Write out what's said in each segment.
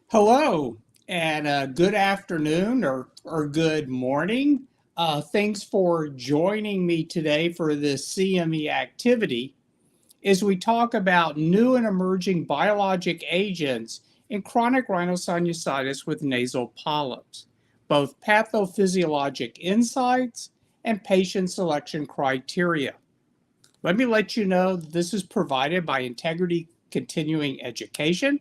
Hello and good afternoon or good morning. Thanks for joining me today for this CME activity as we talk about new and emerging biologic agents in chronic rhinosinusitis with nasal polyps, both pathophysiologic insights and patient selection criteria. Let me let you know this is provided by Integrity Continuing Education.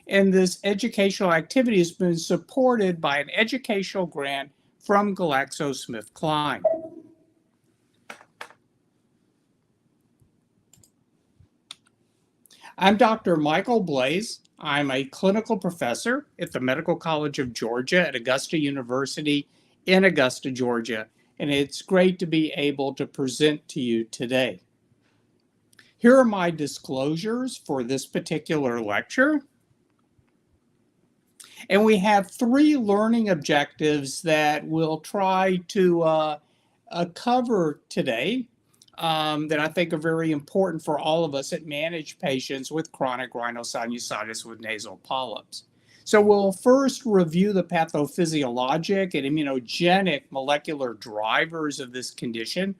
And this educational activity has been supported by an educational grant from GlaxoSmithKline. I'm Dr. Michael Blaiss. I'm a clinical professor at the Medical College of Georgia at Augusta University in Augusta, Georgia. And it's great to be able to present to you today. Here are my disclosures for this particular lecture. And we have three learning objectives that we'll try to cover today that I think are very important for all of us that manage patients with chronic rhinosinusitis with nasal polyps. So we'll first review the pathophysiologic and immunogenic molecular drivers of this condition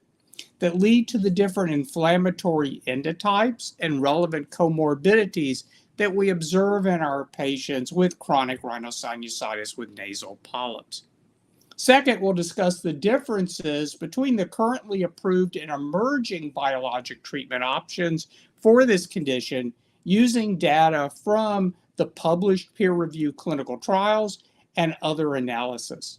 that lead to the different inflammatory endotypes and relevant comorbidities that we observe in our patients with chronic rhinosinusitis with nasal polyps. Second, we'll discuss the differences between the currently approved and emerging biologic treatment options for this condition using data from the published peer-reviewed clinical trials and other analysis.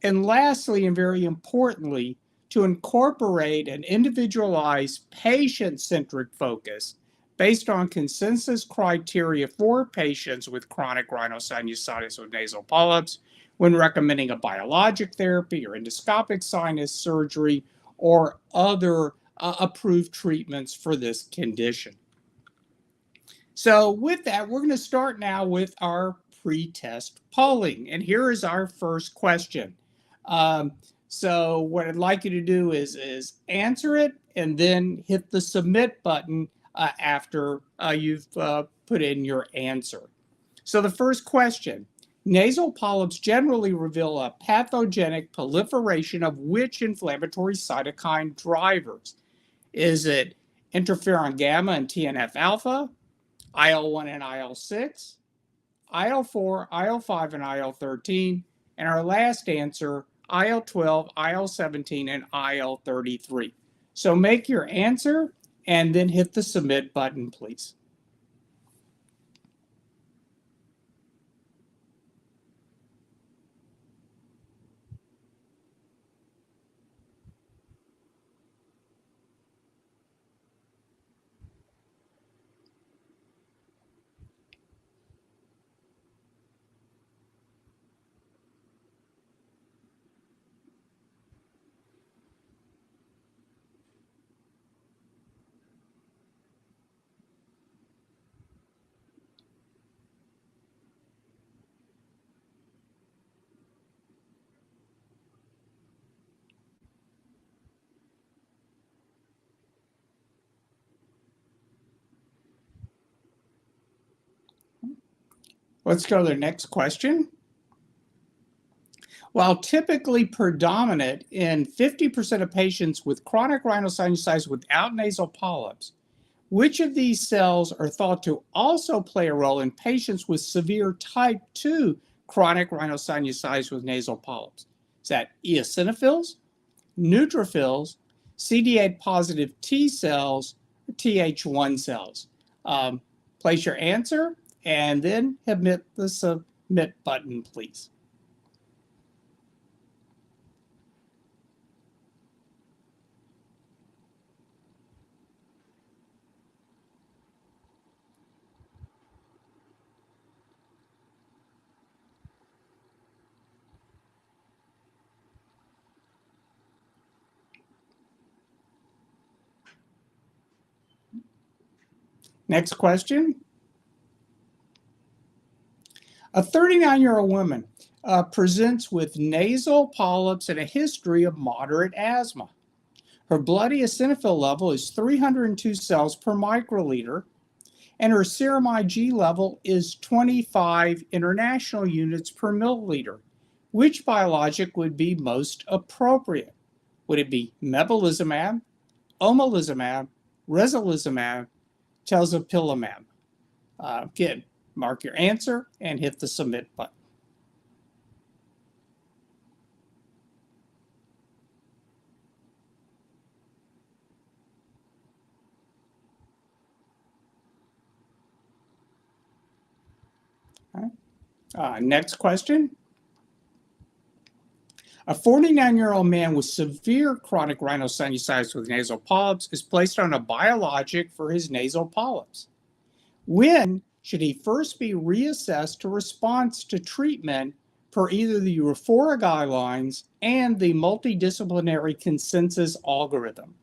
And lastly, and very importantly, to incorporate an individualized patient-centric focus based on consensus criteria for patients with chronic rhinosinusitis with nasal polyps when recommending a biologic therapy or endoscopic sinus surgery or other approved treatments for this condition. So with that, we're going to start now with our pre-test polling. And here is our first question. So what I'd like you to do is answer it and then hit the submit button after you've put in your answer. So the first question, nasal polyps generally reveal a pathogenic proliferation of which inflammatory cytokine drivers? Is it interferon gamma and TNF alpha, IL-1 and IL-6, IL-4, IL-5 and IL-13, and our last answer, IL-12, IL-17, and IL-33. So make your answer and then hit the submit button, please. Let's go to the next question. While typically predominant in 50% of patients with chronic rhinosinusitis without nasal polyps, which of these cells are thought to also play a role in patients with severe type 2 chronic rhinosinusitis with nasal polyps? Is that eosinophils, neutrophils, CD8 positive T cells, or Th1 cells? Place your answer and then hit the submit button, please. Next question. A 39-year-old woman presents with nasal polyps and a history of moderate asthma. Her blood eosinophil level is 302 cells per microliter, and her serum Ig level is 25 international units per milliliter. Which biologic would be most appropriate? Would it be mepolizumab, omalizumab, reslizumab, tezepelumab? Again, mark your answer and hit the submit button. Next question. A 49-year-old man with severe chronic rhinosinusitis with nasal polyps is placed on a biologic for his nasal polyps. When should he first be reassessed to response to treatment per either the EUFORA guidelines and the multidisciplinary consensus algorithm?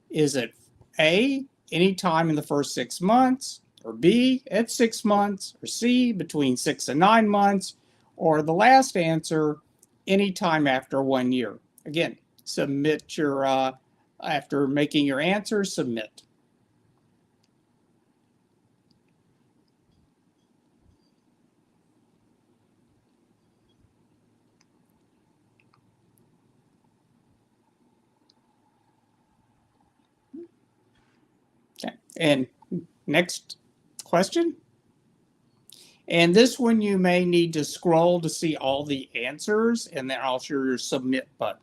Is it A, anytime in the first 6 months, or B, at 6 months, or C, between 6 and 9 months, or the last answer, anytime after 1 year? Again, submit your, after making your answer, submit. Okay, and next question. And this one you may need to scroll to see all the answers, and then I'll show your submit button.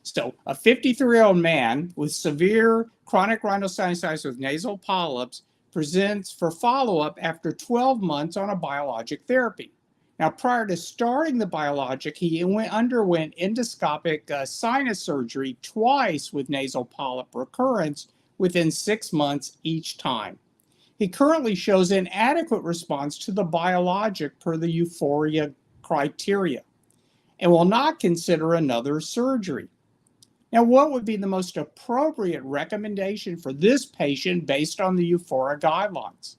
So, a 53-year-old man with severe chronic rhinosinusitis with nasal polyps presents for follow-up after 12 months on a biologic therapy. Now, prior to starting the biologic, he underwent endoscopic sinus surgery twice with nasal polyp recurrence within 6 months each time. He currently shows inadequate response to the biologic per the EUFORA criteria and will not consider another surgery. Now, what would be the most appropriate recommendation for this patient based on the EUFORA guidelines?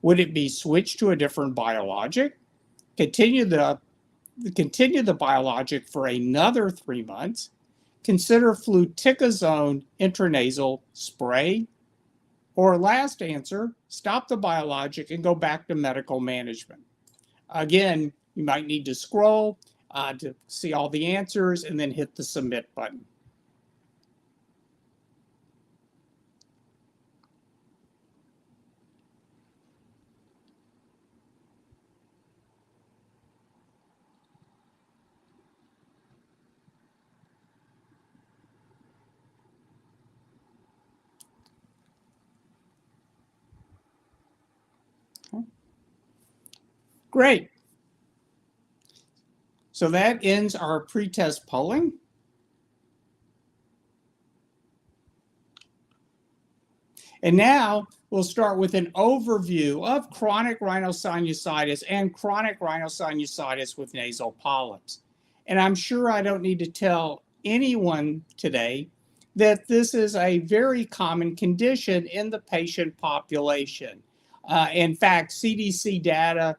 Would it be switch to a different biologic, continue the biologic for another 3 months, consider fluticasone intranasal spray, or last answer, stop the biologic and go back to medical management? Again, you might need to scroll to see all the answers and then hit the submit button. Great. So that ends our pretest polling. And now we'll start with an overview of chronic rhinosinusitis and chronic rhinosinusitis with nasal polyps. And I'm sure I don't need to tell anyone today that this is a very common condition in the patient population. In fact, CDC data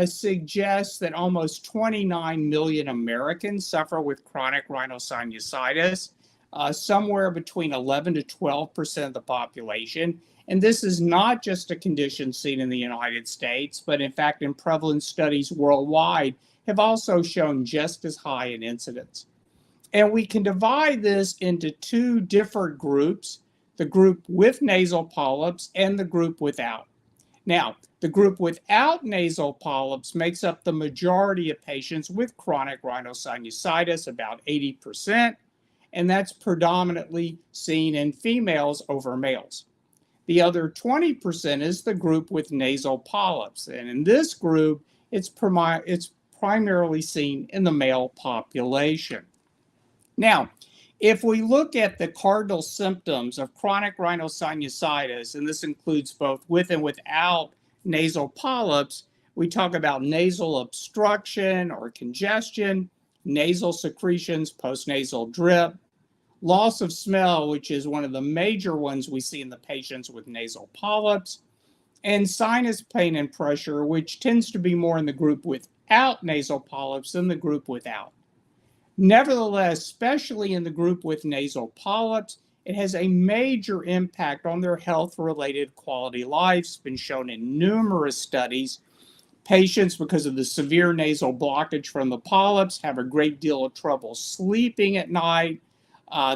suggests that almost 29 million Americans suffer with chronic rhinosinusitis, somewhere between 11 to 12% of the population. And this is not just a condition seen in the United States, but in fact, in prevalence studies worldwide have also shown just as high an incidence. And we can divide this into two different groups, the group with nasal polyps and the group without. Now, the group without nasal polyps makes up the majority of patients with chronic rhinosinusitis, about 80%, and that's predominantly seen in females over males. The other 20% is the group with nasal polyps, and in this group, it's primarily seen in the male population. Now, if we look at the cardinal symptoms of chronic rhinosinusitis, and this includes both with and without nasal polyps, we talk about nasal obstruction or congestion, nasal secretions, postnasal drip, loss of smell, which is one of the major ones we see in the patients with nasal polyps, and sinus pain and pressure, which tends to be more in the group without nasal polyps than the group without. Nevertheless, especially in the group with nasal polyps, it has a major impact on their health-related quality of life. It's been shown in numerous studies. Patients, because of the severe nasal blockage from the polyps, have a great deal of trouble sleeping at night.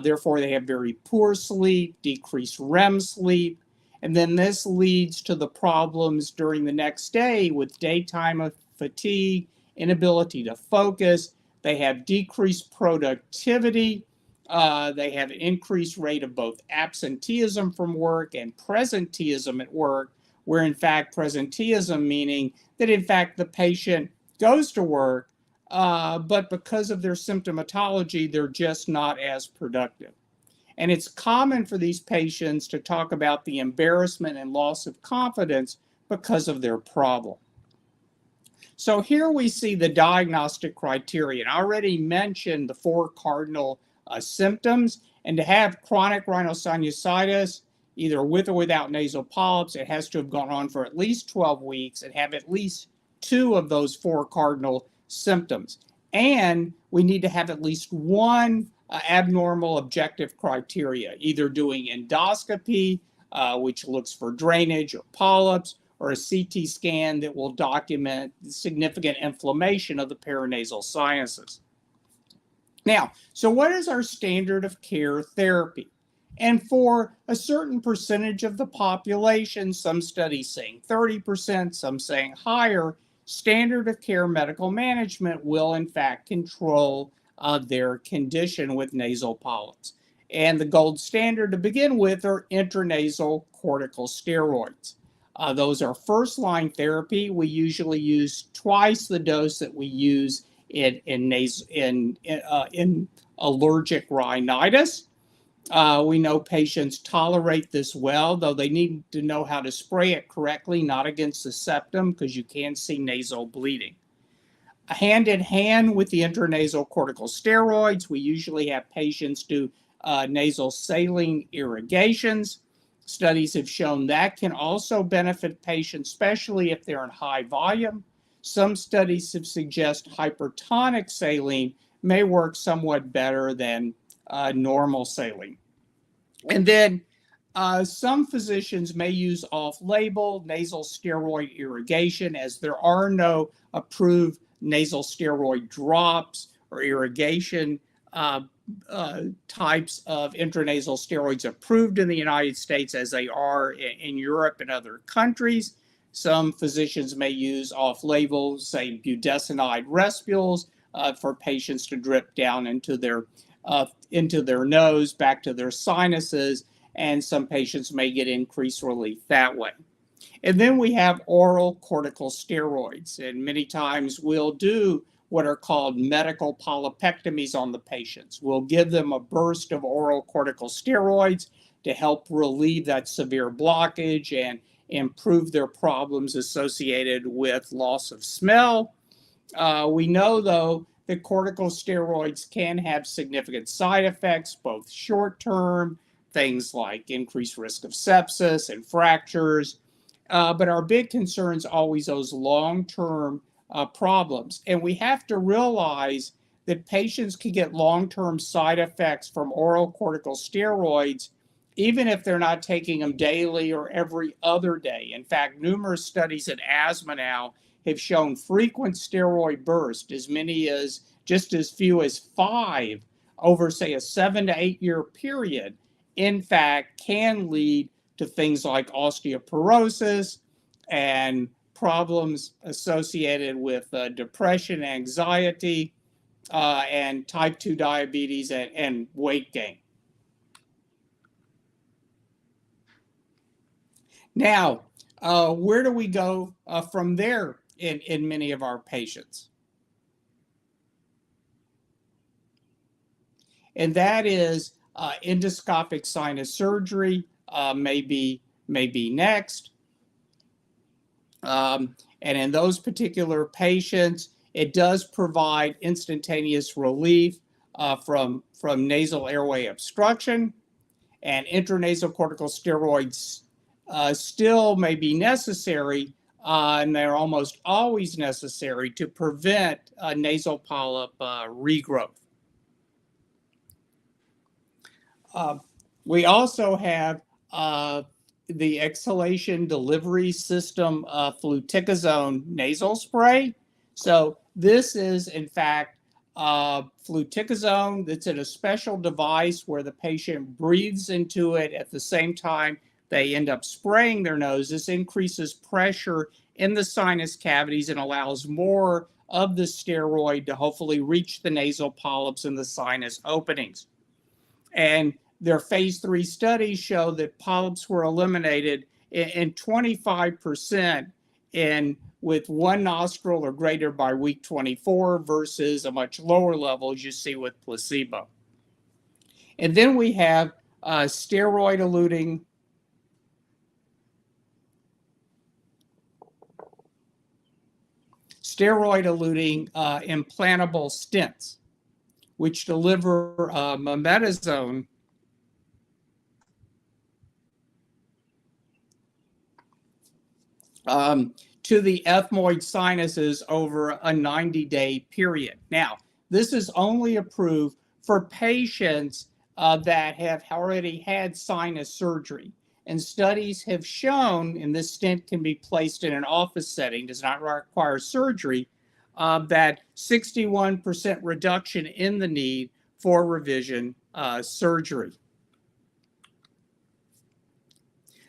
Therefore, they have very poor sleep, decreased REM sleep. And then this leads to the problems during the next day with daytime fatigue, inability to focus. They have decreased productivity. They have an increased rate of both absenteeism from work and presenteeism at work, where in fact presenteeism meaning that in fact the patient goes to work, but because of their symptomatology, they're just not as productive. And it's common for these patients to talk about the embarrassment and loss of confidence because of their problem. So here we see the diagnostic criteria. And I already mentioned the 4 cardinal symptoms. And to have chronic rhinosinusitis, either with or without nasal polyps, it has to have gone on for at least 12 weeks and have at least 2 of those 4 cardinal symptoms. And we need to have at least 1 abnormal objective criteria, either doing endoscopy, which looks for drainage or polyps, or a CT scan that will document significant inflammation of the paranasal sinuses. Now, so what is our standard of care therapy? And for a certain percentage of the population, some studies saying 30%, some saying higher, standard of care medical management will in fact control their condition with nasal polyps. And the gold standard to begin with are intranasal corticosteroids. Those are first-line therapy. We usually use twice the dose that we use in allergic rhinitis. We know patients tolerate this well, though they need to know how to spray it correctly, not against the septum, because you can see nasal bleeding. Hand in hand with the intranasal corticosteroids, we usually have patients do nasal saline irrigations. Studies have shown that can also benefit patients, especially if they're in high volume. Some studies have suggested hypertonic saline may work somewhat better than normal saline. And then some physicians may use off-label nasal steroid irrigation, as there are no approved nasal steroid drops or irrigation types of intranasal steroids approved in the United States as they are in Europe and other countries. Some physicians may use off-label, say, budesonide respules for patients to drip down into their nose, back to their sinuses, and some patients may get increased relief that way. And then we have oral corticosteroids, and many times we'll do what are called medical polypectomies on the patients. We'll give them a burst of oral corticosteroids to help relieve that severe blockage and improve their problems associated with loss of smell. We know, though, that corticosteroids can have significant side effects, both short-term, things like increased risk of sepsis and fractures. But our big concern is always those long-term problems. And we have to realize that patients can get long-term side effects from oral corticosteroids, even if they're not taking them daily or every other day. In fact, numerous studies in asthma now have shown frequent steroid bursts, as many as just as few as 5 over, say, a 7 to 8 year period, in fact, can lead to things like osteoporosis and problems associated with depression, anxiety, and type 2 diabetes and weight gain. Now, where do we go from there in many of our patients? And that is endoscopic sinus surgery may be next. And in those particular patients, it does provide instantaneous relief from nasal airway obstruction, and intranasal corticosteroids still may be necessary, and they're almost always necessary to prevent nasal polyp regrowth. We also have the exhalation delivery system fluticasone nasal spray. So this is, in fact, fluticasone that's in a special device where the patient breathes into it at the same time they end up spraying their nose. This increases pressure in the sinus cavities and allows more of the steroid to hopefully reach the nasal polyps and the sinus openings. And their phase 3 studies show that polyps were eliminated in 25% with one nostril or greater by week 24 versus a much lower level as you see with placebo. And then we have steroid-eluting implantable stents, which deliver mometasone to the ethmoid sinuses over a 90-day period. Now, this is only approved for patients that have already had sinus surgery. And studies have shown, and this stent can be placed in an office setting, does not require surgery, that 61% reduction in the need for revision surgery.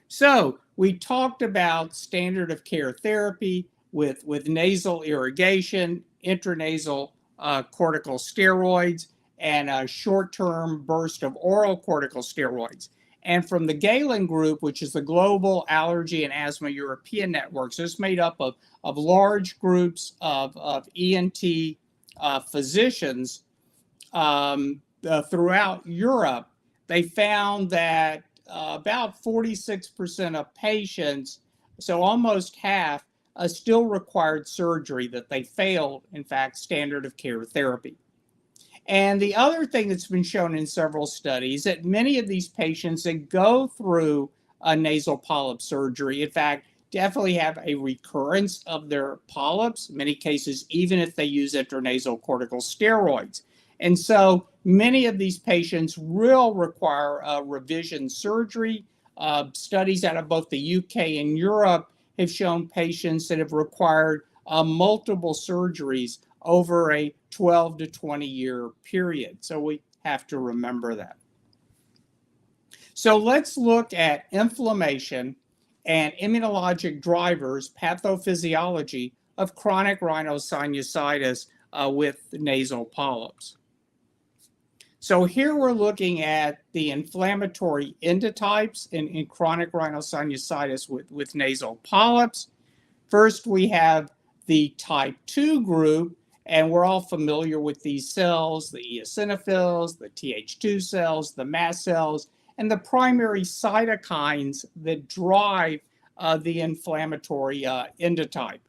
So we talked about standard of care therapy with nasal irrigation, intranasal corticosteroids, and a short-term burst of oral corticosteroids. And from the Galen Group, which is the Global Allergy and Asthma European Network, so it's made up of large groups of ENT physicians throughout Europe, they found that about 46% of patients, so almost half, still required surgery, that they failed, in fact, standard of care therapy. And the other thing that's been shown in several studies that many of these patients that go through a nasal polyp surgery, in fact, definitely have a recurrence of their polyps, in many cases, even if they use intranasal corticosteroids. And so many of these patients will require revision surgery. Studies out of both the UK and Europe have shown patients that have required multiple surgeries over a 12 to 20 year period. So we have to remember that. So let's look at inflammation and immunologic drivers, pathophysiology of chronic rhinosinusitis with nasal polyps. So here we're looking at the inflammatory endotypes in chronic rhinosinusitis with nasal polyps. First, we have the type 2 group, and we're all familiar with these cells, the eosinophils, the Th2 cells, the mast cells, and the primary cytokines that drive the inflammatory endotype.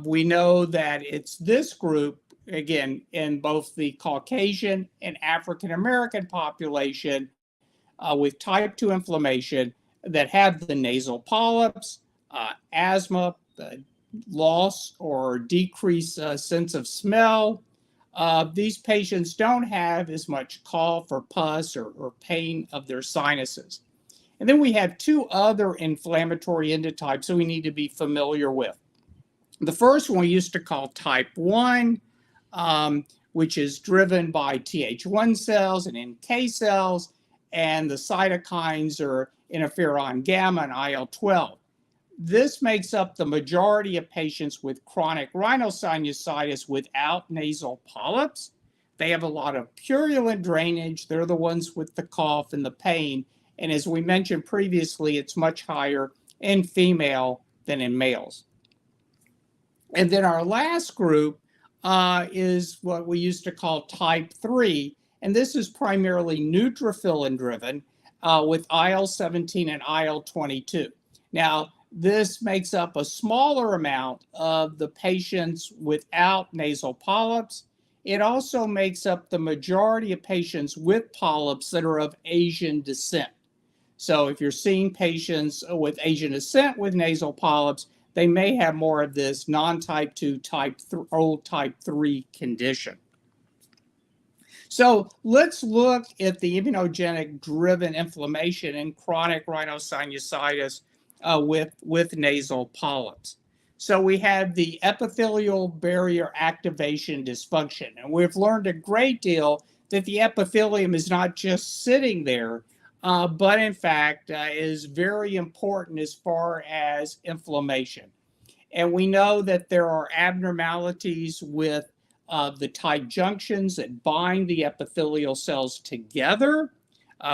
We know that it's this group, again, in both the Caucasian and African American population with type 2 inflammation that have the nasal polyps, asthma, the loss or decreased sense of smell. These patients don't have as much cough or pus or pain of their sinuses. And then we have two other inflammatory endotypes that we need to be familiar with. The first one we used to call type 1, which is driven by Th1 cells and NK cells, and the cytokines are interferon gamma and IL-12. This makes up the majority of patients with chronic rhinosinusitis without nasal polyps. They have a lot of purulent drainage. They're the ones with the cough and the pain. And as we mentioned previously, it's much higher in female than in males. And then our last group is what we used to call type 3. And this is primarily neutrophil driven with IL-17 and IL-22. Now, this makes up a smaller amount of the patients without nasal polyps. It also makes up the majority of patients with polyps that are of Asian descent. So if you're seeing patients with Asian descent with nasal polyps, they may have more of this non-type 2, old type 3 condition. So let's look at the immunogenic driven inflammation in chronic rhinosinusitis with nasal polyps. So we have the epithelial barrier activation dysfunction, and we've learned a great deal that the epithelium is not just sitting there, but in fact is very important as far as inflammation. And we know that there are abnormalities with the tight junctions that bind the epithelial cells together.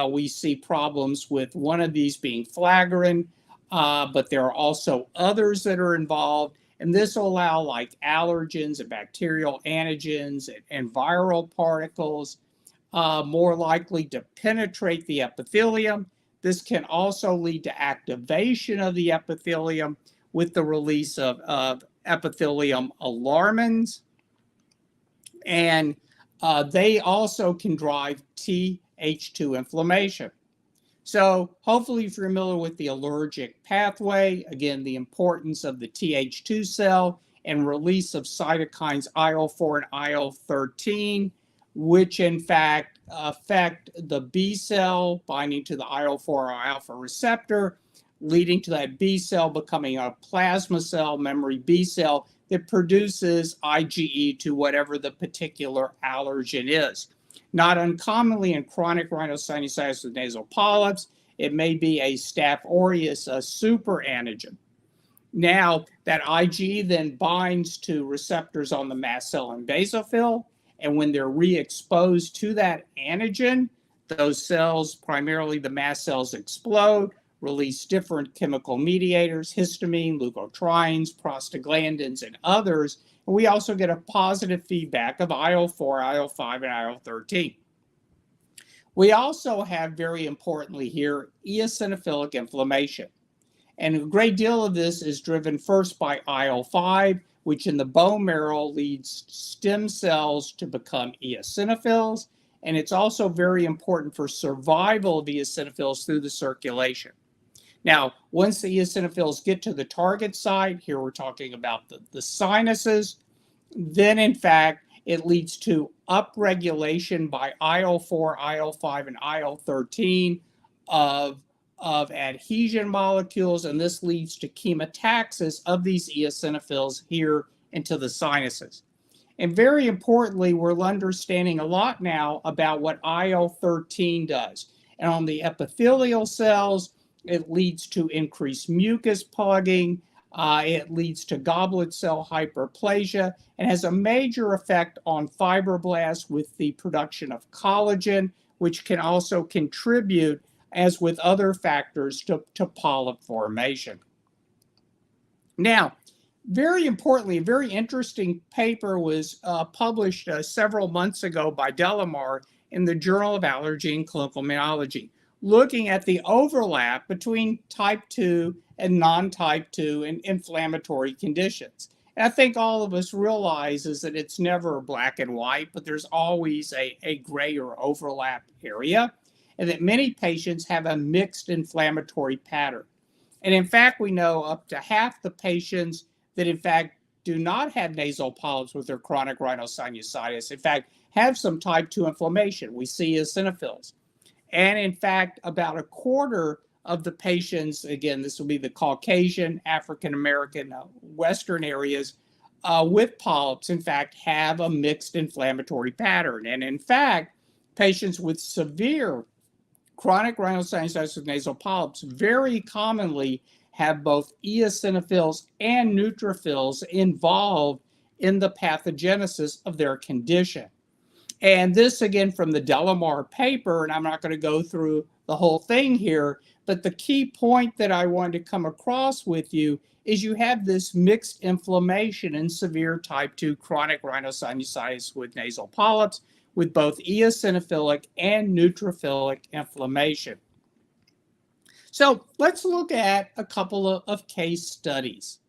We see problems with one of these being flagrant, but there are also others that are involved. And this will allow like allergens and bacterial antigens and viral particles more likely to penetrate the epithelium. This can also lead to activation of the epithelium with the release of epithelium alarmins. And they also can drive Th2 inflammation. So hopefully you're familiar with the allergic pathway, again, the importance of the Th2 cell and release of cytokines IL-4 and IL-13, which in fact affect the B cell binding to the IL-4 or alpha receptor, leading to that B cell becoming a plasma cell, memory B cell, that produces IgE to whatever the particular allergen is. Not uncommonly in chronic rhinosinusitis with nasal polyps, it may be a Staph aureus, a super antigen. Now, that IgE then binds to receptors on the mast cell and basophil, and when they're re-exposed to that antigen, those cells, primarily the mast cells, explode, release different chemical mediators, histamine, leukotrienes, prostaglandins, and others. And we also get a positive feedback of IL-4, IL-5, and IL-13. We also have, very importantly here, eosinophilic inflammation. And a great deal of this is driven first by IL-5, which in the bone marrow leads stem cells to become eosinophils. And it's also very important for survival of eosinophils through the circulation. Now, once the eosinophils get to the target site, here we're talking about the sinuses, then in fact, it leads to upregulation by IL-4, IL-5, and IL-13 of adhesion molecules, and this leads to chemotaxis of these eosinophils here into the sinuses. And very importantly, we're understanding a lot now about what IL-13 does. And on the epithelial cells, it leads to increased mucus plugging, it leads to goblet cell hyperplasia, and has a major effect on fibroblasts with the production of collagen, which can also contribute, as with other factors, to polyp formation. Now, very importantly, a very interesting paper was published several months ago by Delamar in the Journal of Allergy and Clinical Immunology, looking at the overlap between type 2 and non-type 2 and inflammatory conditions. And I think all of us realize is that it's never black and white, but there's always a gray or overlap area, and that many patients have a mixed inflammatory pattern. And in fact, we know up to half the patients that in fact do not have nasal polyps with their chronic rhinosinusitis, in fact, have some type 2 inflammation. We see eosinophils. And in fact, about a quarter of the patients, again, this will be the Caucasian, African American, Western areas with polyps, in fact, have a mixed inflammatory pattern. And in fact, patients with severe chronic rhinosinusitis with nasal polyps very commonly have both eosinophils and neutrophils involved in the pathogenesis of their condition. And this, again, from the Delamar paper, and I'm not going to go through the whole thing here, but the key point that I wanted to come across with you is you have this mixed inflammation in severe type 2 chronic rhinosinusitis with nasal polyps, with both eosinophilic and neutrophilic inflammation. So let's look at a couple of case studies.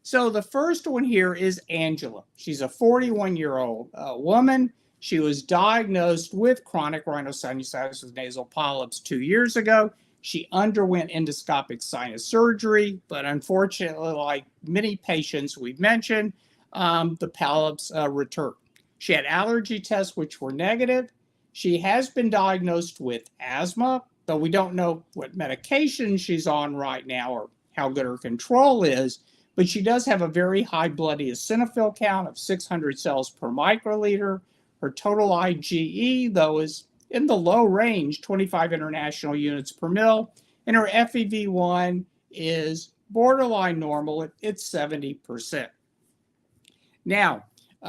So the first one here is Angela. She's a 41-year-old woman. She was diagnosed with chronic rhinosinusitis with nasal polyps 2 years ago. She underwent endoscopic sinus surgery, but unfortunately, like many patients we've mentioned, the polyps returned. She had allergy tests which were negative. She has been diagnosed with asthma, though we don't know what medication she's on right now or how good her control is, but she does have a very high blood eosinophil count of 600 cells per microliter. Her total IgE, though, is in the low range, 25 international units per mil, and her FEV1 is borderline normal. It's 70%. Now,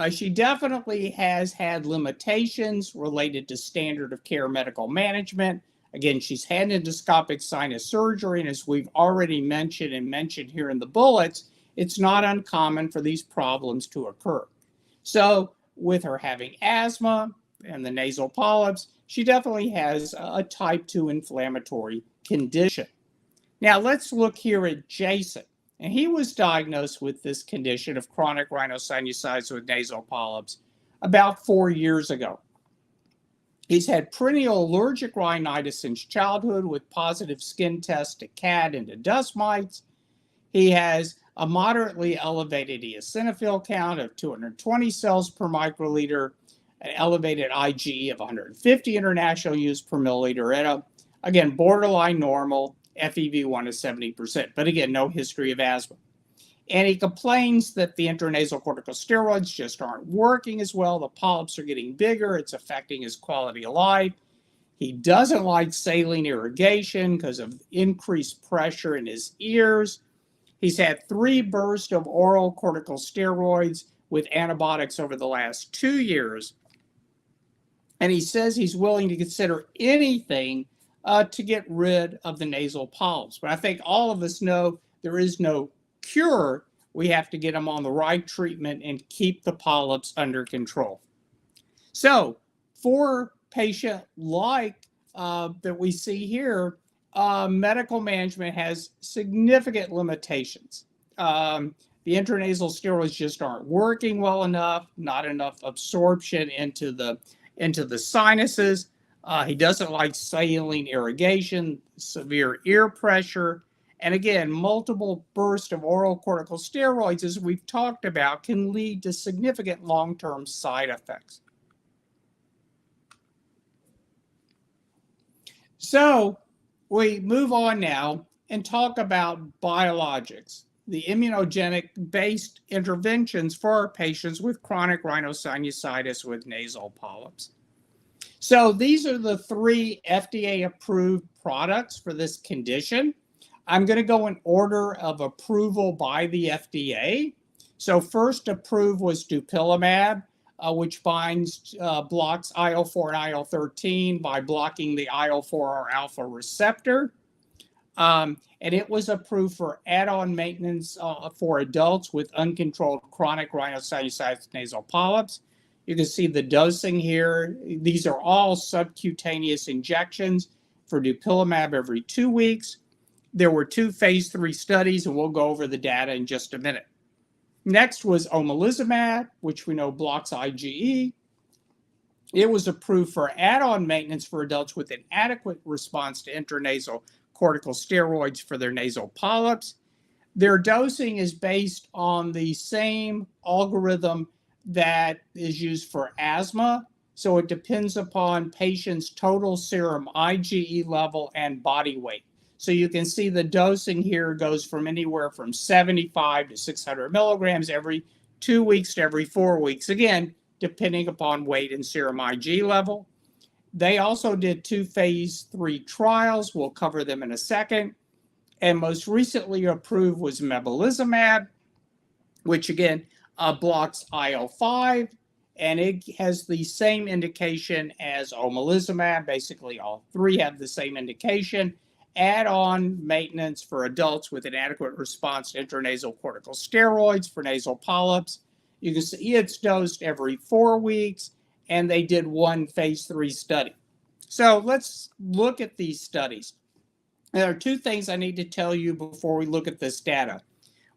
she definitely has had limitations related to standard of care medical management. Again, she's had endoscopic sinus surgery, and as we've already mentioned here in the bullets, it's not uncommon for these problems to occur. So with her having asthma and the nasal polyps, she definitely has a type 2 inflammatory condition. Now let's look here at Jason. And he was diagnosed with this condition of chronic rhinosinusitis with nasal polyps about 4 years ago. He's had perennial allergic rhinitis since childhood with positive skin tests to CAD and to dust mites. He has a moderately elevated eosinophil count of 220 cells per microliter, an elevated IgE of 150 international units per milliliter, and again, borderline normal. FEV1 is 70%, but again, no history of asthma. And he complains that the intranasal corticosteroids just aren't working as well. The polyps are getting bigger. It's affecting his quality of life. He doesn't like saline irrigation because of increased pressure in his ears. He's had 3 bursts of oral corticosteroids with antibiotics over the last 2 years. And he says he's willing to consider anything to get rid of the nasal polyps. But I think all of us know there is no cure. We have to get them on the right treatment and keep the polyps under control. So for a patient like that we see here, medical management has significant limitations. The intranasal steroids just aren't working well enough, not enough absorption into the sinuses. He doesn't like saline irrigation, severe ear pressure, and again, multiple bursts of oral corticosteroids, as we've talked about, can lead to significant long-term side effects. So we move on now and talk about biologics, the immunogenic-based interventions for our patients with chronic rhinosinusitis with nasal polyps. So these are the 3 FDA approved products for this condition. I'm going to go in order of approval by the FDA. So first approved was Dupilumab, which blocks IL-4 and IL-13 by blocking the IL-4 or alpha receptor. And it was approved for add-on maintenance for adults with uncontrolled chronic rhinosinusitis nasal polyps. You can see the dosing here. These are all subcutaneous injections for Dupilumab every 2 weeks. There were 2 phase 3 studies, and we'll go over the data in just a minute. Next was Omalizumab, which we know blocks IgE. It was approved for add-on maintenance for adults with an adequate response to intranasal corticosteroids for their nasal polyps. Their dosing is based on the same algorithm that is used for asthma. So it depends upon patients' total serum IgE level and body weight. So you can see the dosing here goes from anywhere from 75 to 600 milligrams every 2 weeks to every 4 weeks, again, depending upon weight and serum IgE level. They also did 2 phase 3 trials. We'll cover them in a second. And most recently approved was Omalizumab, which again blocks IL-5, and it has the same indication as Omalizumab. Basically, all 3 have the same indication. Add-on maintenance for adults with an adequate response to intranasal corticosteroids for nasal polyps. You can see it's dosed every 4 weeks, and they did 1 phase 3 study. So let's look at these studies. There are 2 things I need to tell you before we look at this data.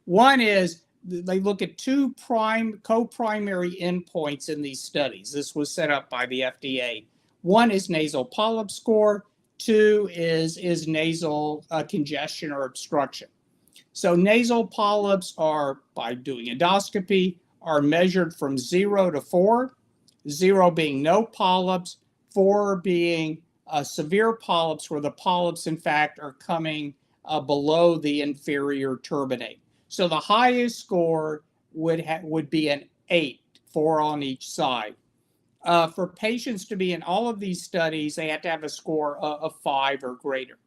One is they look at 2 co-primary endpoints in these studies. This was set up by the FDA. One is nasal polyp score. 2 is nasal congestion or obstruction. So nasal polyps are, by doing endoscopy, are measured from 0 to 4. 0 being no polyps, 4 being severe polyps, where the polyps, in fact, are coming below the inferior turbinate. So the highest score would be an 8, 4 on each side. For patients to be in all of these studies, they have to have a score of 5 or greater.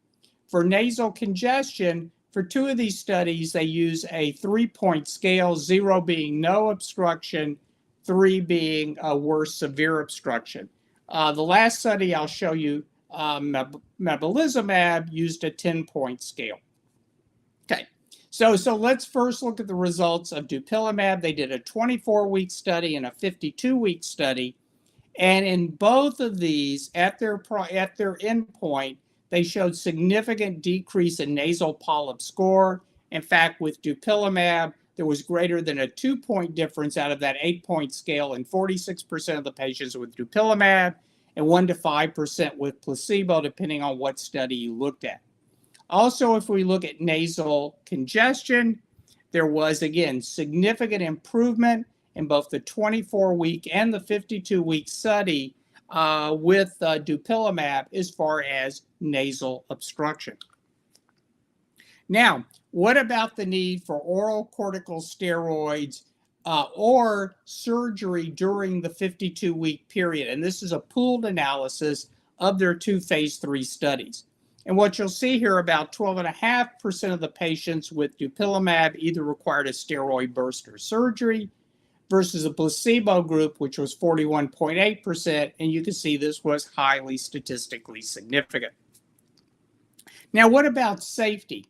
For nasal congestion, for 2 of these studies, they use a 3-point scale, 0 being no obstruction, 3 being a worse severe obstruction. The last study I'll show you, Omalizumab, used a 10-point scale. Okay, so let's first look at the results of Dupilumab. They did a 24-week study and a 52-week study. And in both of these, at their endpoint, they showed significant decrease in nasal polyp score. In fact, with Dupilumab, there was greater than a 2-point difference out of that 8-point scale in 46% of the patients with Dupilumab and 1 to 5% with placebo, depending on what study you looked at. Also, if we look at nasal congestion, there was, again, significant improvement in both the 24-week and the 52-week study with Dupilumab as far as nasal obstruction. Now, what about the need for oral corticosteroids or surgery during the 52-week period? And this is a pooled analysis of their 2 phase 3 studies. And what you'll see here, about 12.5% of the patients with Dupilumab either required a steroid burst or surgery, versus a placebo group, which was 41.8%, and you can see this was highly statistically significant. Now, what about safety?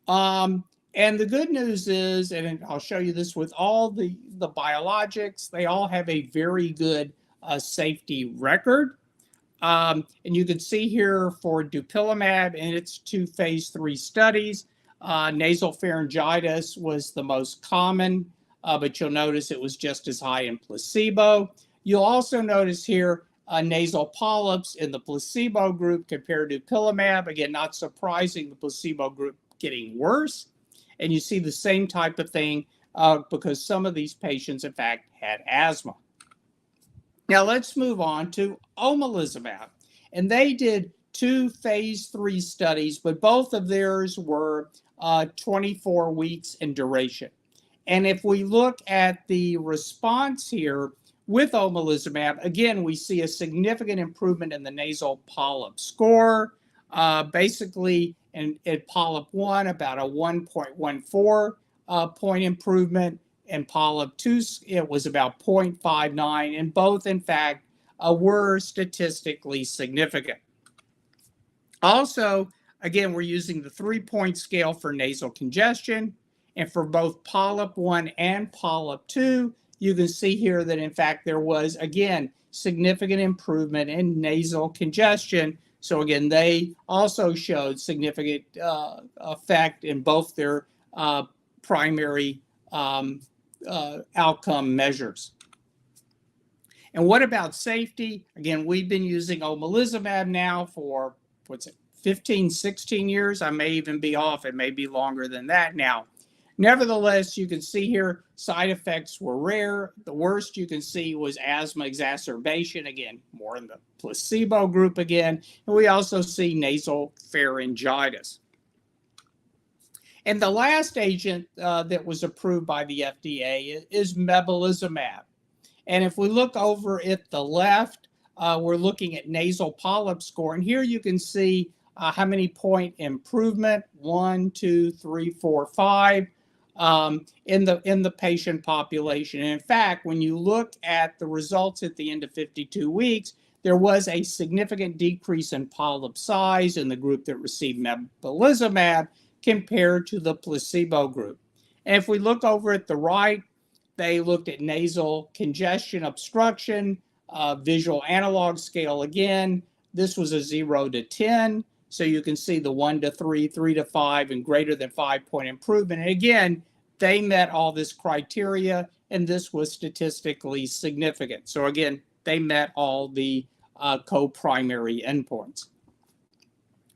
And the good news is, and I'll show you this with all the biologics, they all have a very good safety record. And you can see here for Dupilumab in its 2 phase 3 studies, nasal pharyngitis was the most common, but you'll notice it was just as high in placebo. You'll also notice here nasal polyps in the placebo group compared to Dupilumab. Again, not surprising, the placebo group getting worse. And you see the same type of thing because some of these patients, in fact, had asthma. Now let's move on to Omalizumab. And they did 2 phase 3 studies, but both of theirs were 24 weeks in duration. And if we look at the response here with Omalizumab, again, we see a significant improvement in the nasal polyp score. Basically, in polyp 1, about a 1.14 point improvement. In polyp 2, it was about 0.59, and both, in fact, were statistically significant. Also, again, we're using the 3-point scale for nasal congestion. And for both polyp 1 and polyp 2, you can see here that, in fact, there was, again, significant improvement in nasal congestion. So, again, they also showed significant effect in both their primary outcome measures. And what about safety? Again, we've been using Omalizumab now for, 15, 16 years? I may even be off. It may be longer than that now. Nevertheless, you can see here side effects were rare. The worst you can see was asthma exacerbation, again, more in the placebo group again. And we also see nasal pharyngitis. And the last agent that was approved by the FDA is Omalizumab. And if we look over at the left, we're looking at nasal polyp score. And here you can see how many point improvement, 1, 2, 3, 4, 5. In the patient population. And in fact, when you look at the results at the end of 52 weeks, there was a significant decrease in polyp size in the group that received Omalizumab compared to the placebo group. And if we look over at the right, they looked at nasal congestion obstruction, visual analog scale again. This was a 0 to 10. So you can see the 1 to 3, 3 to 5, and greater than 5-point improvement. And again, they met all this criteria, and this was statistically significant. So again, they met all the co-primary endpoints.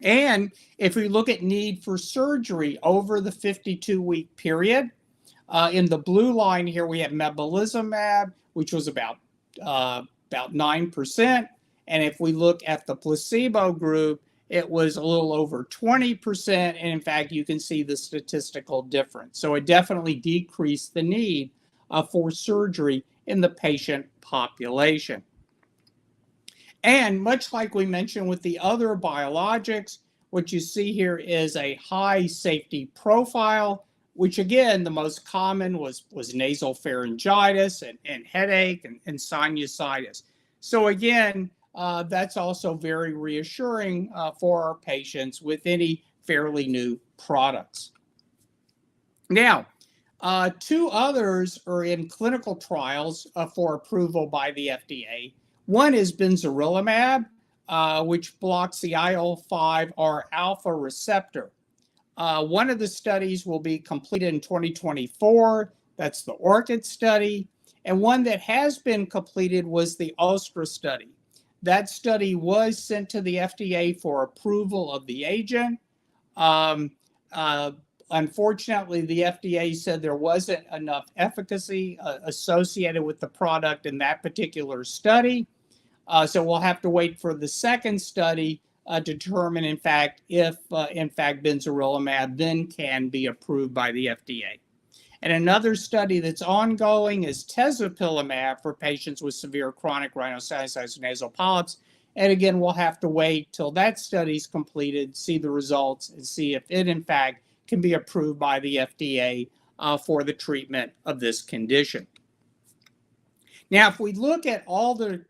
And if we look at need for surgery over the 52-week period, in the blue line here, we have Omalizumab, which was about about 9%. And if we look at the placebo group, it was a little over 20%. And in fact, you can see the statistical difference. So it definitely decreased the need for surgery in the patient population. And much like we mentioned with the other biologics, what you see here is a high safety profile, which again, the most common was nasal pharyngitis and headache and sinusitis. So again, that's also very reassuring for our patients with any fairly new products. Now, two others are in clinical trials for approval by the FDA. One is Benzorilimab, which blocks the IL-5R alpha receptor. One of the studies will be completed in 2024. That's the ORCHID study. And one that has been completed was the ULSTRA study. That study was sent to the FDA for approval of the agent. Unfortunately, the FDA said there wasn't enough efficacy associated with the product in that particular study. So we'll have to wait for the second study to determine, in fact, if, in fact, Benzorilimab then can be approved by the FDA. And another study that's ongoing is Tezepelumab for patients with severe chronic rhinosinusitis and nasal polyps. And again, we'll have to wait till that study's completed, see the results, and see if it, in fact, can be approved by the FDA for the treatment of this condition. Now, if we look at all the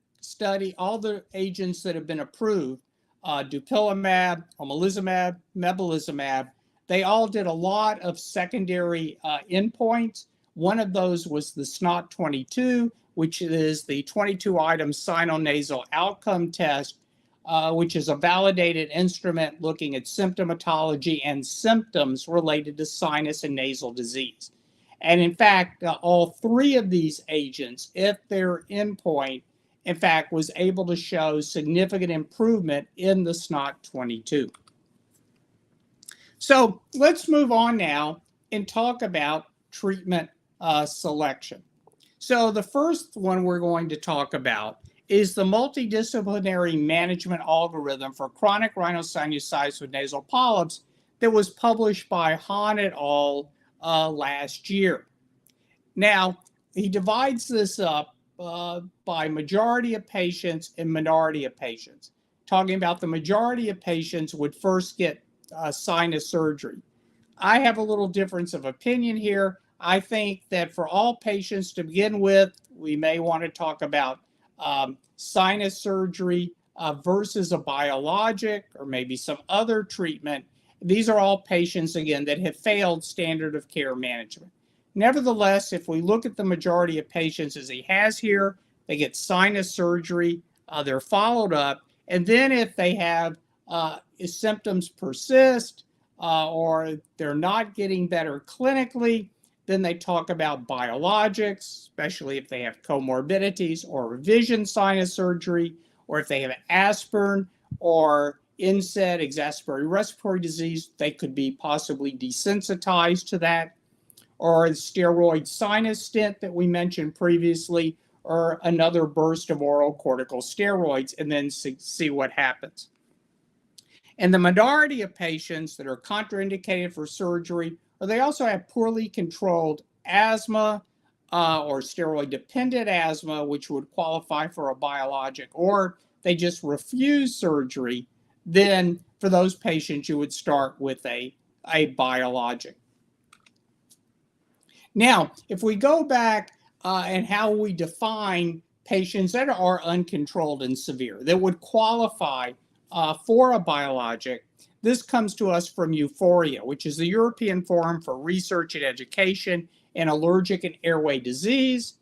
agents that have been approved, Dupilumab, Omalizumab, Mepolizumab, they all did a lot of secondary endpoints. One of those was the SNOT-22, which is the 22-item sinonasal outcome test, which is a validated instrument looking at symptomatology and symptoms related to sinus and nasal disease. And in fact, all three of these agents, if their endpoint, in fact, was able to show significant improvement in the SNOT-22. So let's move on now and talk about treatment selection. So the first one we're going to talk about is the multidisciplinary management algorithm for chronic rhinosinusitis with nasal polyps that was published by Hahn et al. Last year. Now, he divides this up by majority of patients and minority of patients. Talking about the majority of patients would first get sinus surgery. I have a little difference of opinion here. I think that for all patients to begin with, we may want to talk about sinus surgery versus a biologic or maybe some other treatment. These are all patients, again, that have failed standard of care management. Nevertheless, if we look at the majority of patients as he has here, they get sinus surgery, they're followed up, and then if they have symptoms persist or they're not getting better clinically, then they talk about biologics, especially if they have comorbidities or revision sinus surgery, or if they have aspirin or NSAID, exacerbatory respiratory disease, they could be possibly desensitized to that, or the steroid sinus stent that we mentioned previously, or another burst of oral corticosteroids, and then see what happens. And the minority of patients that are contraindicated for surgery, or they also have poorly controlled asthma or steroid-dependent asthma, which would qualify for a biologic, or they just refuse surgery, then for those patients, you would start with a biologic. Now, if we go back and how we define patients that are uncontrolled and severe, that would qualify for a biologic, this comes to us from Euphoria, which is the European Forum for Research and Education in Allergic and Airway Disease.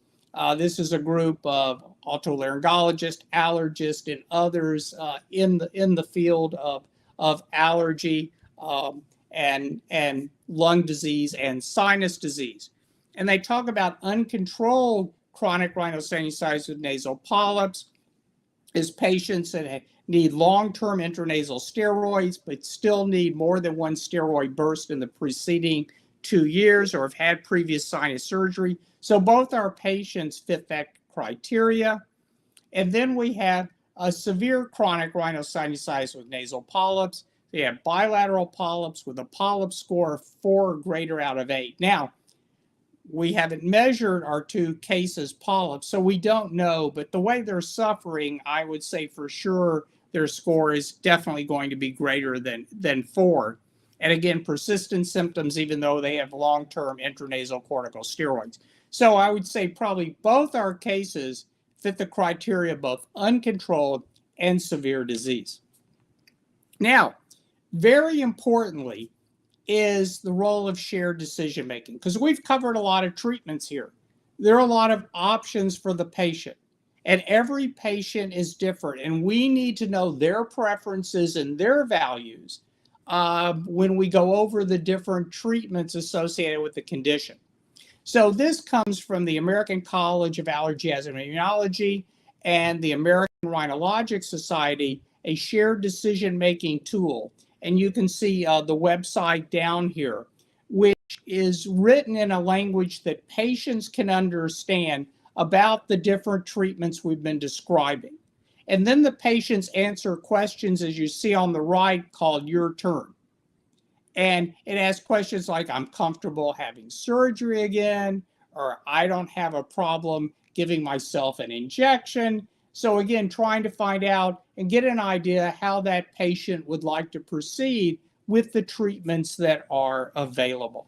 This is a group of otolaryngologists, allergists, and others in the field of allergy and lung disease and sinus disease. And they talk about uncontrolled chronic rhinosinusitis with nasal polyps as patients that need long-term intranasal steroids, but still need more than one steroid burst in the preceding 2 years or have had previous sinus surgery. So both our patients fit that criteria. And then we have a severe chronic rhinosinusitis with nasal polyps. They have bilateral polyps with a polyp score of 4 or greater out of 8. Now, we haven't measured our 2 cases polyps, so we don't know, but the way they're suffering, I would say for sure their score is definitely going to be greater than 4. And again, persistent symptoms, even though they have long-term intranasal corticosteroids. So I would say probably both our cases fit the criteria of both uncontrolled and severe disease. Now, very importantly, is the role of shared decision making, because we've covered a lot of treatments here. There are a lot of options for the patient, and every patient is different, and we need to know their preferences and their values when we go over the different treatments associated with the condition. So this comes from the American College of Allergy and Immunology and the American Rhinologic Society, a shared decision-making tool. And you can see the website down here, which is written in a language that patients can understand about the different treatments we've been describing. And then the patients answer questions, as you see on the right, called Your Turn. And it asks questions like, I'm comfortable having surgery again, or I don't have a problem giving myself an injection. So again, trying to find out and get an idea how that patient would like to proceed with the treatments that are available.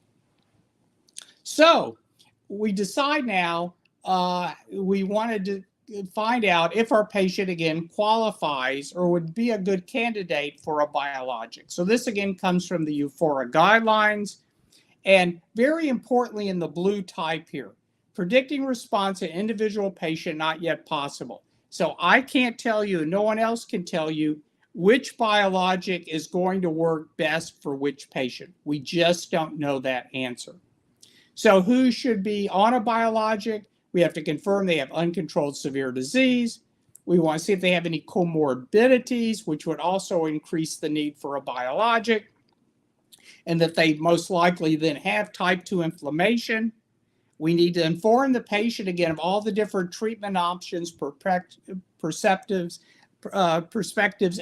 So we decide now, we wanted to find out if our patient, again, qualifies or would be a good candidate for a biologic. So this, again, comes from the EUPHORA guidelines. And very importantly in the blue type here, predicting response in individual patient not yet possible. So I can't tell you, no one else can tell you which biologic is going to work best for which patient. We just don't know that answer. So who should be on a biologic? We have to confirm they have uncontrolled severe disease. We want to see if they have any comorbidities, which would also increase the need for a biologic, and that they most likely then have type 2 inflammation. We need to inform the patient, again, of all the different treatment options, perspectives,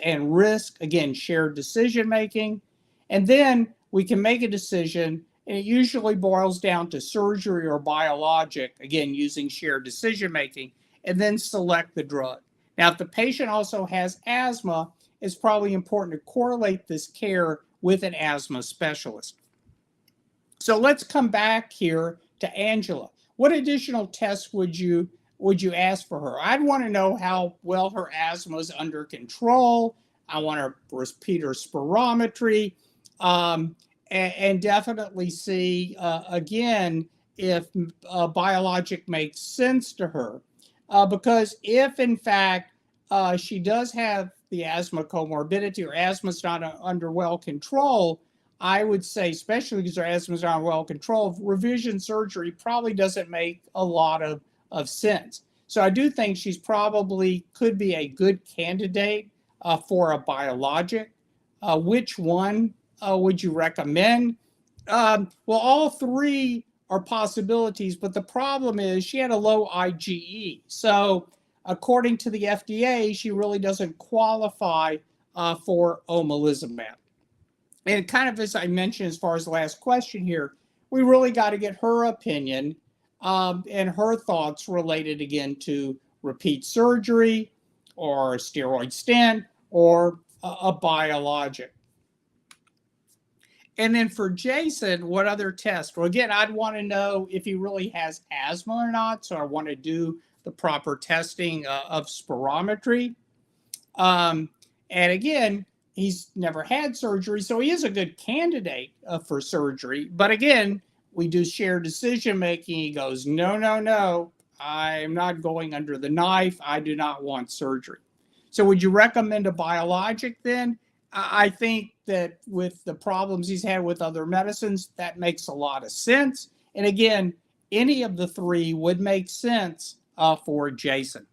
and risk, again, shared decision-making. And then we can make a decision, and it usually boils down to surgery or biologic, again, using shared decision-making, and then select the drug. Now, if the patient also has asthma, it's probably important to correlate this care with an asthma specialist. So let's come back here to Angela. What additional tests would you ask for her? I'd want to know how well her asthma is under control. I want to repeat her spirometry, and definitely see, again, if a biologic makes sense to her. Because if, in fact, she does have the asthma comorbidity or asthma is not under well control, I would say, especially because her asthma is not well controlled, revision surgery probably doesn't make a lot of sense. So I do think she's probably could be a good candidate for a biologic. Which one would you recommend? Well, all 3 are possibilities, but the problem is she had a low IgE. So according to the FDA, she really doesn't qualify for Omalizumab. And kind of as I mentioned, as far as the last question here, we really got to get her opinion and her thoughts related, again, to repeat surgery or steroid stent or a biologic. And then for Jason, what other tests? Well, again, I'd want to know if he really has asthma or not. So I want to do the proper testing of spirometry. And again, he's never had surgery, so he is a good candidate for surgery. But again, we do shared decision-making. He goes, no, no, no, I'm not going under the knife. I do not want surgery. So would you recommend a biologic then? I think that with the problems he's had with other medicines, that makes a lot of sense. And again, any of the 3 would make sense for Jason.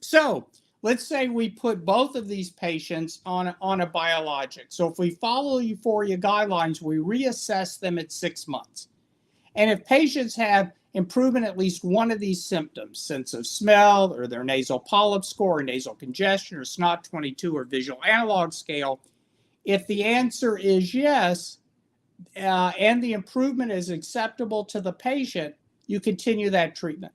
So let's say we put both of these patients on a biologic. So if we follow Euphoria guidelines, we reassess them at 6 months. And if patients have improvement at least one of these symptoms, sense of smell or their nasal polyp score or nasal congestion or SNOT 22 or visual analog scale, if the answer is yes, and the improvement is acceptable to the patient, you continue that treatment.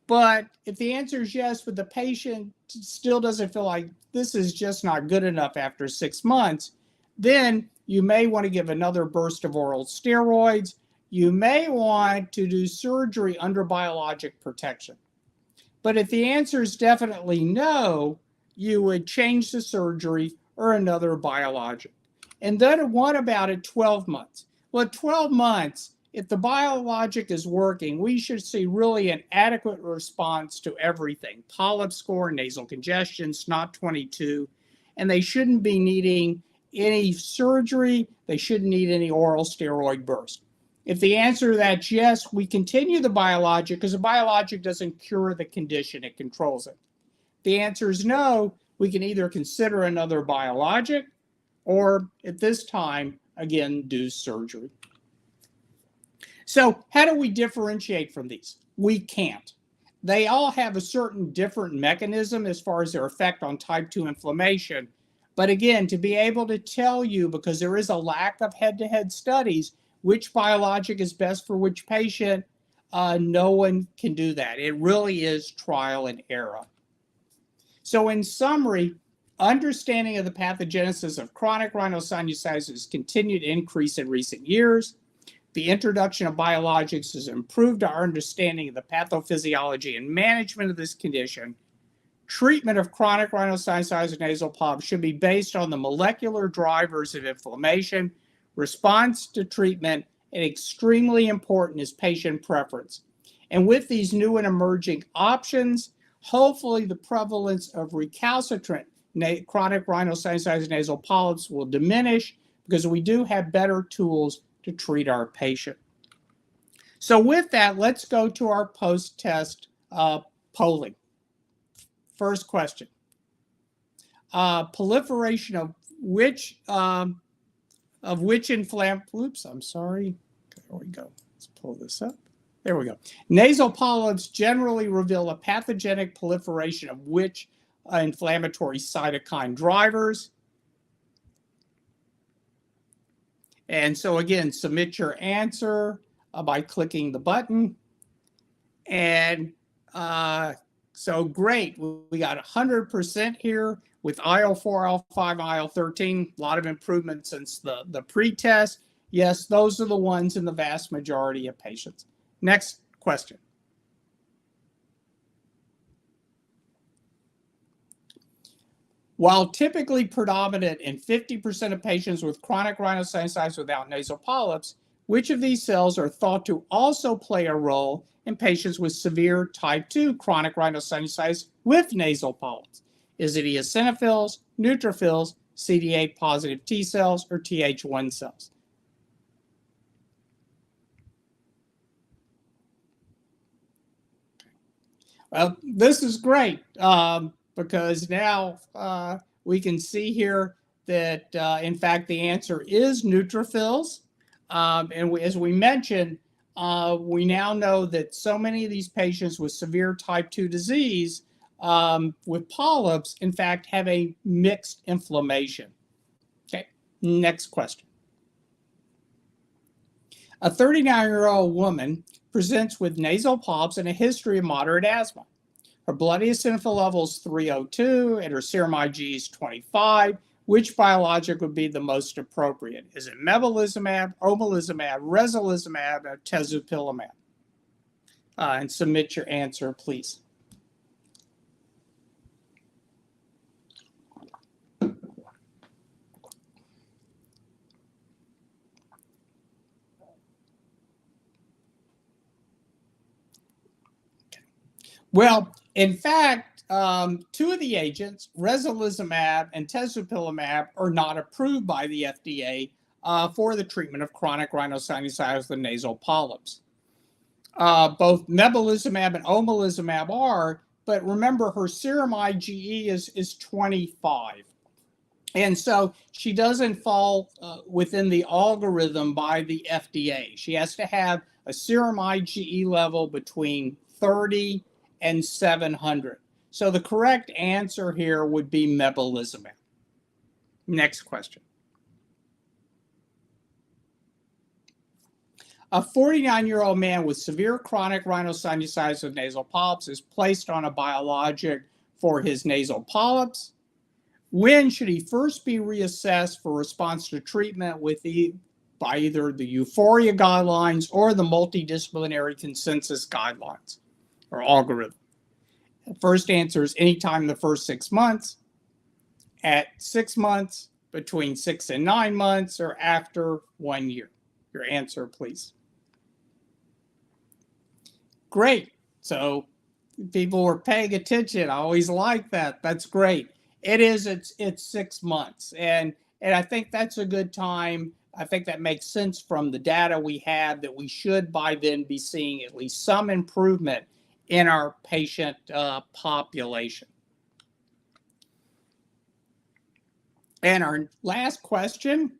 But if the answer is yes, but the patient still doesn't feel like this is just not good enough after 6 months, then you may want to give another burst of oral steroids. You may want to do surgery under biologic protection. But if the answer is definitely no, you would change the surgery or another biologic. And then what about at 12 months? Well, at 12 months, if the biologic is working, we should see really an adequate response to everything. Polyp score, nasal congestion, SNOT 22, and they shouldn't be needing any surgery. They shouldn't need any oral steroid burst. If the answer to that's yes, we continue the biologic because the biologic doesn't cure the condition, it controls it. If the answer is no, we can either consider another biologic or at this time, again, do surgery. So how do we differentiate from these? We can't. They all have a certain different mechanism as far as their effect on type 2 inflammation. But again, to be able to tell you, because there is a lack of head-to-head studies, which biologic is best for which patient, no one can do that. It really is trial and error. So in summary, understanding of the pathogenesis of chronic rhinosinusitis has continued to increase in recent years. The introduction of biologics has improved our understanding of the pathophysiology and management of this condition. Treatment of chronic rhinosinusitis and nasal polyps should be based on the molecular drivers of inflammation. Response to treatment, and extremely important, is patient preference. And with these new and emerging options, hopefully the prevalence of recalcitrant chronic rhinosinusitis and nasal polyps will diminish because we do have better tools to treat our patient. So with that, let's go to our post-test polling. First question. Proliferation of which oops, I'm sorry. There we go. Let's pull this up. There we go. Nasal polyps generally reveal a pathogenic proliferation of which inflammatory cytokine drivers? And so again, submit your answer by clicking the button. And so great, we got 100% here with IL-4, IL-5, IL-13. A lot of improvement since the pre-test. Yes, those are the ones in the vast majority of patients. Next question. While typically predominant in 50% of patients with chronic rhinosinusitis without nasal polyps, which of these cells are thought to also play a role in patients with severe type 2 chronic rhinosinusitis with nasal polyps? Is it eosinophils, neutrophils, CD8 positive T cells, or Th1 cells? Well, this is great because now we can see here that, in fact, the answer is neutrophils. And as we mentioned, we now know that so many of these patients with severe type 2 disease with polyps, in fact, have a mixed inflammation. Okay, next question. A 39-year-old woman presents with nasal polyps and a history of moderate asthma. Her blood eosinophil level is 302 and her serum IgE is 25. Which biologic would be the most appropriate? Is it Mepolizumab, Omalizumab, Resolizumab, or Dupilumab? And submit your answer, please. Well, in fact, two of the agents, Resolizumab and Dupilumab, are not approved by the FDA for the treatment of chronic rhinosinusitis with nasal polyps. Both Mepolizumab and Omalizumab are, but remember her serum IgE is 25. And so she doesn't fall within the algorithm by the FDA. She has to have a serum IgE level between 30 and 700. So the correct answer here would be mepolizumab. Next question. A 49-year-old man with severe chronic rhinosinusitis with nasal polyps is placed on a biologic for his nasal polyps. When should he first be reassessed for response to treatment by either the Euphoria guidelines or the multidisciplinary consensus guidelines or algorithm? The first answer is anytime in the first 6 months, at 6 months, between 6 and 9 months, or after 1 year. Your answer, please. Great. So people were paying attention. I always like that. That's great. It's 6 months. And I think that's a good time. I think that makes sense from the data we have that we should by then be seeing at least some improvement in our patient population. And our last question,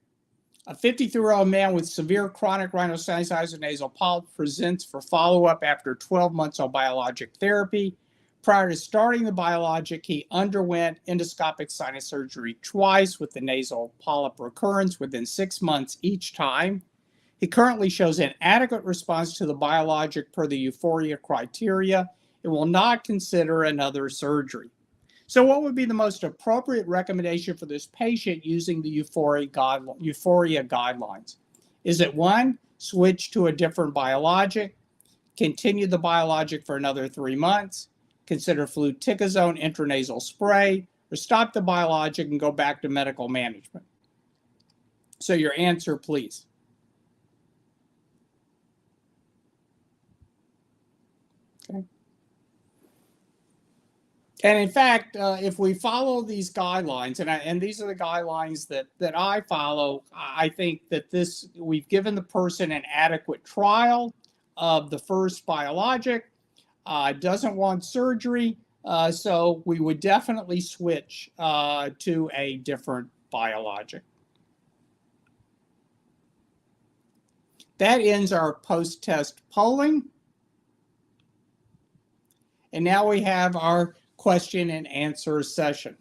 a 53-year-old man with severe chronic rhinosinusitis with nasal polyps presents for follow-up after 12 months on biologic therapy. Prior to starting the biologic, he underwent endoscopic sinus surgery twice with the nasal polyp recurrence within 6 months each time. He currently shows an adequate response to the biologic per the Euphoria criteria and will not consider another surgery. So what would be the most appropriate recommendation for this patient using the Euphoria guidelines? Is it 1, switch to a different biologic, continue the biologic for another 3 months, consider fluticasone intranasal spray, or stop the biologic and go back to medical management? So your answer, please. Okay. And in fact, if we follow these guidelines, and these are the guidelines that I follow, I think that we've given the person an adequate trial of the first biologic, doesn't want surgery, so we would definitely switch to a different biologic. That ends our post-test polling. And now we have our question and answer session.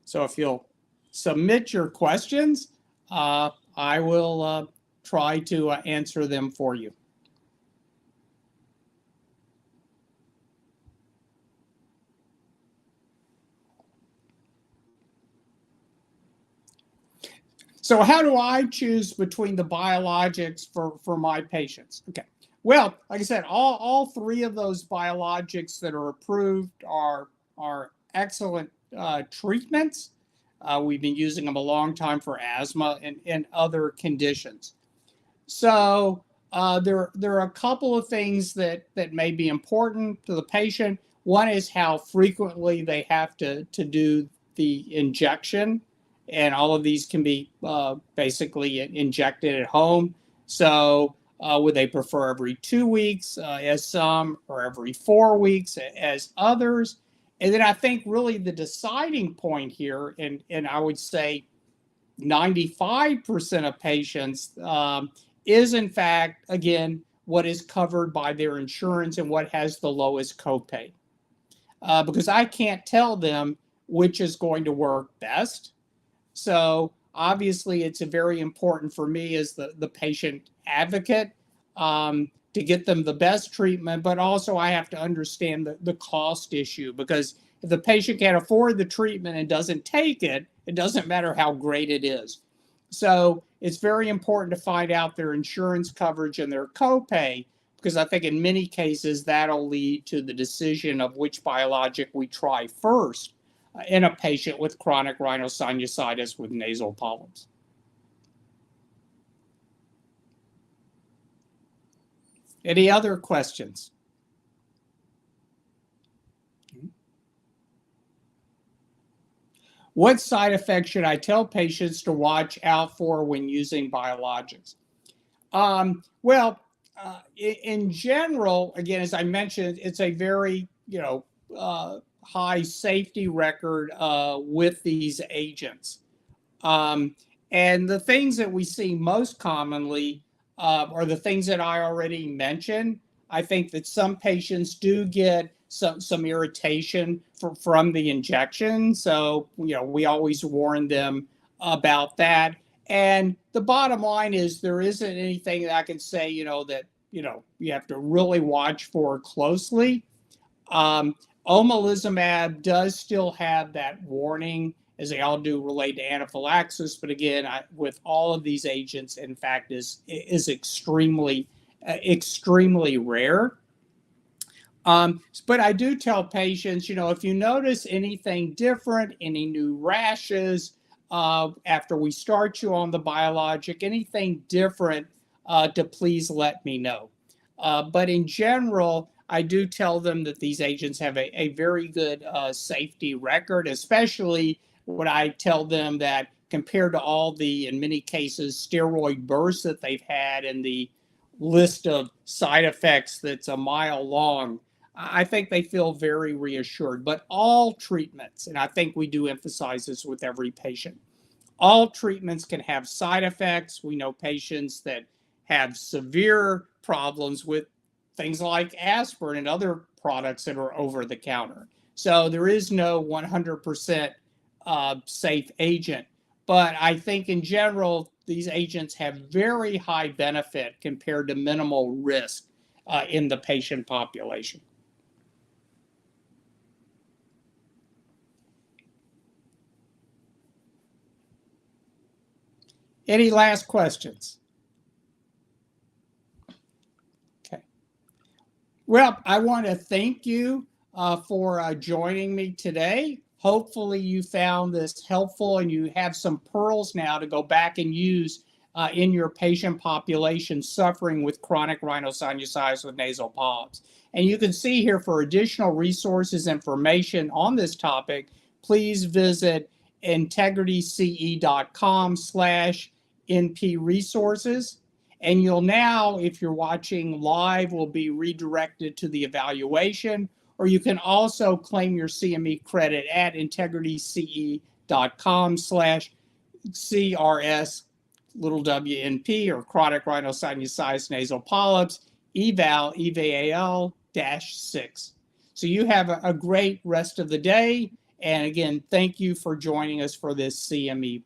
So if you'll submit your questions, I will try to answer them for you. So how do I choose between the biologics for my patients? Okay. Well, like I said, all 3 of those biologics that are approved are excellent treatments. We've been using them a long time for asthma and other conditions. So there are a couple of things that may be important to the patient. One is how frequently they have to do the injection, and all of these can be basically injected at home. So would they prefer every 2 weeks, as some, or every 4 weeks, as others? And then I think really the deciding point here, and I would say 95% of patients, is in fact, again, what is covered by their insurance and what has the lowest copay. Because I can't tell them which is going to work best. So obviously, it's very important for me as the patient advocate to get them the best treatment, but also I have to understand the cost issue, because if the patient can't afford the treatment and doesn't take it, it doesn't matter how great it is. So it's very important to find out their insurance coverage and their copay, because I think in many cases that'll lead to the decision of which biologic we try first in a patient with chronic rhinosinusitis with nasal polyps. Any other questions? What side effects should I tell patients to watch out for when using biologics? In general, again, as I mentioned, it's a very, high safety record with these agents. And the things that we see most commonly are the things that I already mentioned. I think that some patients do get some irritation from the injection. So, we always warn them about that. And the bottom line is there isn't anything that I can say, that, you have to really watch for closely. Um, Omalizumab does still have that warning, as they all do relate to anaphylaxis, but again, with all of these agents, in fact, is extremely rare. But I do tell patients, if you notice anything different, any new rashes after we start you on the biologic, anything different, to please let me know. But in general, I do tell them that these agents have a very good safety record, especially when I tell them that compared to all the, in many cases, steroid bursts that they've had and the list of side effects that's a mile long, I think they feel very reassured. But all treatments, and I think we do emphasize this with every patient, all treatments can have side effects. We know patients that have severe problems with things like aspirin and other products that are over the counter. So there is no 100% safe agent. But I think in general, these agents have very high benefit compared to minimal risk in the patient population. Any last questions? Okay. Well, I want to thank you for joining me today. Hopefully you found this helpful and you have some pearls now to go back and use in your patient population suffering with chronic rhinosinusitis with nasal polyps. And you can see here for additional resources, information on this topic, please visit integrityce.com/NP-resources. And you'll now, if you're watching live, will be redirected to the evaluation, or you can also claim your CME credit at integrityce.com/CRS WNP or chronic rhinosinusitis nasal polyps EVAL-6. So you have a great rest of the day. And again, thank you for joining us for this CME